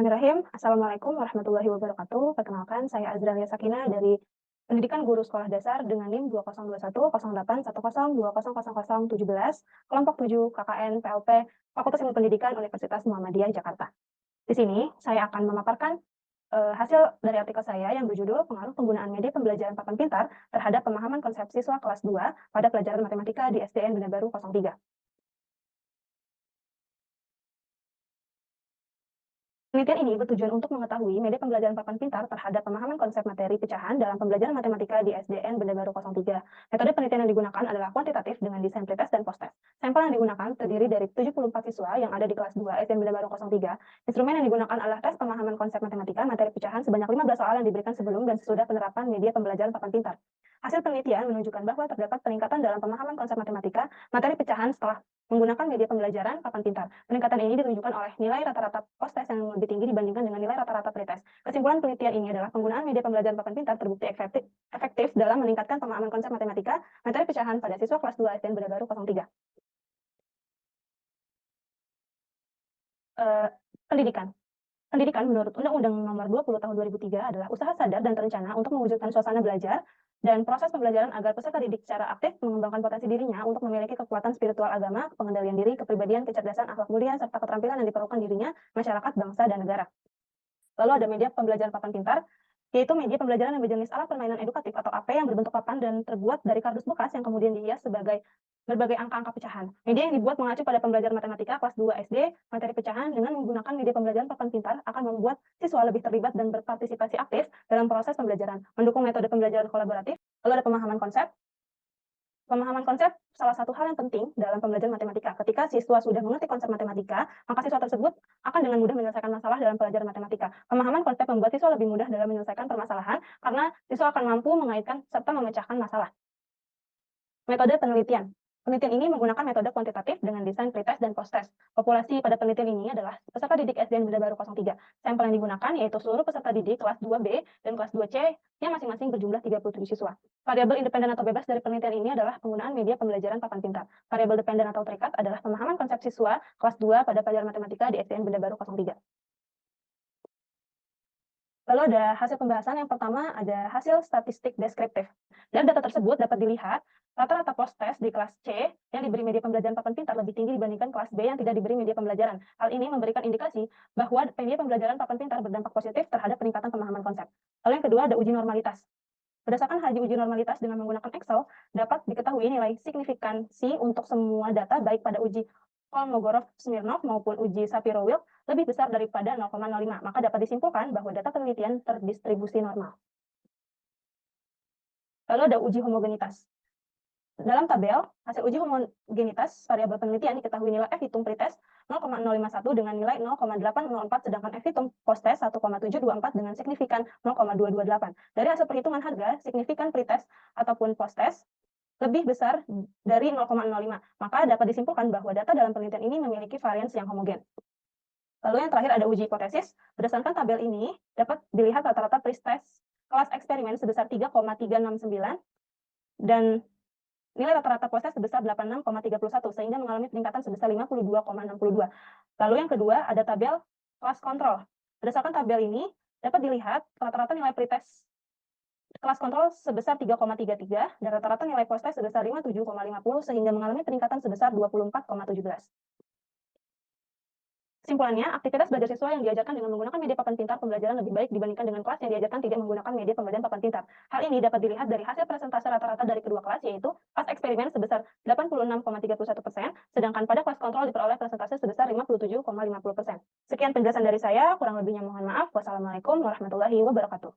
Bismillahirrahmanirrahim. Assalamualaikum warahmatullahi wabarakatuh. Perkenalkan, saya Azralia Sakinah dari Pendidikan Guru Sekolah Dasar dengan NIM 20210810200017, kelompok 7 KKN PLP Fakultas Ilmu Pendidikan Universitas Muhammadiyah Jakarta. Di sini saya akan memaparkan hasil dari artikel saya yang berjudul Pengaruh Penggunaan Media Pembelajaran Papan Pintar terhadap Pemahaman Konsep Siswa Kelas 2 pada Pelajaran Matematika di SDN Bina Baru 03. Penelitian ini bertujuan untuk mengetahui media pembelajaran papan pintar terhadap pemahaman konsep materi pecahan dalam pembelajaran matematika di SDN Benda Baru 03. Metode penelitian yang digunakan adalah kuantitatif dengan desain pretest dan post-test. Sampel yang digunakan terdiri dari 74 siswa yang ada di kelas 2 SDN Benda Baru 03. Instrumen yang digunakan adalah tes pemahaman konsep matematika materi pecahan sebanyak 15 soal yang diberikan sebelum dan sesudah penerapan media pembelajaran papan pintar. Hasil penelitian menunjukkan bahwa terdapat peningkatan dalam pemahaman konsep matematika materi pecahan setelah menggunakan media pembelajaran papan pintar. Peningkatan ini ditunjukkan oleh nilai rata-rata post-test yang lebih tinggi dibandingkan dengan nilai rata-rata pretest. Kesimpulan penelitian ini adalah penggunaan media pembelajaran papan pintar terbukti efektif dalam meningkatkan pemahaman konsep matematika materi pecahan pada siswa kelas 2 SDN Benda Baru 03. Pendidikan. Pendidikan menurut Undang-Undang Nomor 20 Tahun 2003 adalah usaha sadar dan terencana untuk mewujudkan suasana belajar dan proses pembelajaran agar peserta didik secara aktif mengembangkan potensi dirinya untuk memiliki kekuatan spiritual agama, pengendalian diri, kepribadian, kecerdasan, akhlak mulia, serta keterampilan yang diperlukan dirinya, masyarakat, bangsa, dan negara. Lalu ada media pembelajaran papan pintar, yaitu media pembelajaran yang berjenis alat permainan edukatif atau AP yang berbentuk papan dan terbuat dari kardus bekas yang kemudian dihias sebagai berbagai angka-angka pecahan. Media yang dibuat mengacu pada pembelajaran matematika kelas 2 SD, materi pecahan dengan menggunakan media pembelajaran papan pintar akan membuat siswa lebih terlibat dan berpartisipasi aktif dalam proses pembelajaran, mendukung metode pembelajaran kolaboratif. Lalu ada pemahaman konsep. Pemahaman konsep salah satu hal yang penting dalam pembelajaran matematika. Ketika siswa sudah mengerti konsep matematika, maka siswa tersebut akan dengan mudah menyelesaikan masalah dalam pelajaran matematika. Pemahaman konsep membuat siswa lebih mudah dalam menyelesaikan permasalahan karena siswa akan mampu mengaitkan serta memecahkan masalah. Metode penelitian. Penelitian ini menggunakan metode kuantitatif dengan desain pretest dan post-test. Populasi pada penelitian ini adalah peserta didik SDN Benda Baru 03. Sampel yang digunakan yaitu seluruh peserta didik kelas 2B dan kelas 2C yang masing-masing berjumlah 37 siswa. Variabel independen atau bebas dari penelitian ini adalah penggunaan media pembelajaran papan pintar. Variabel dependen atau terikat adalah pemahaman konsep siswa kelas 2 pada pelajaran matematika di SDN Benda Baru 03. Lalu ada hasil pembahasan. Yang pertama ada hasil statistik deskriptif. Dari data tersebut dapat dilihat rata-rata post-test di kelas C yang diberi media pembelajaran papan pintar lebih tinggi dibandingkan kelas B yang tidak diberi media pembelajaran. Hal ini memberikan indikasi bahwa media pembelajaran papan pintar berdampak positif terhadap peningkatan pemahaman konsep. Lalu yang kedua ada uji normalitas. Berdasarkan hasil uji normalitas dengan menggunakan Excel, dapat diketahui nilai signifikansi untuk semua data baik pada uji Kolmogorov-Smirnov maupun uji Shapiro-Wilk lebih besar daripada 0,05. Maka dapat disimpulkan bahwa data penelitian terdistribusi normal. Lalu ada uji homogenitas. Dalam tabel, hasil uji homogenitas variabel penelitian diketahui nilai F hitung pretest 0,051 dengan nilai 0,804, sedangkan F hitung post-test 1,724 dengan signifikan 0,228. Dari hasil perhitungan harga, signifikan pretest ataupun post-test lebih besar dari 0,05. Maka dapat disimpulkan bahwa data dalam penelitian ini memiliki varians yang homogen. Lalu yang terakhir ada uji hipotesis. Berdasarkan tabel ini, dapat dilihat rata-rata pretest kelas eksperimen sebesar 3,369 dan nilai rata-rata post-test sebesar 86,31 sehingga mengalami peningkatan sebesar 52,62. Lalu yang kedua ada tabel kelas kontrol. Berdasarkan tabel ini dapat dilihat rata-rata nilai pretest kelas kontrol sebesar 3,33 dan rata-rata nilai post-test sebesar 57,50 sehingga mengalami peningkatan sebesar 24,17. Kesimpulannya, aktivitas belajar siswa yang diajarkan dengan menggunakan media papan pintar pembelajaran lebih baik dibandingkan dengan kelas yang diajarkan tidak menggunakan media pembelajaran papan pintar. Hal ini dapat dilihat dari hasil presentase rata-rata dari kedua kelas, yaitu kelas eksperimen sebesar 86,31%, sedangkan pada kelas kontrol diperoleh presentase sebesar 57,50%. Sekian penjelasan dari saya, kurang lebihnya mohon maaf. Wassalamualaikum warahmatullahi wabarakatuh.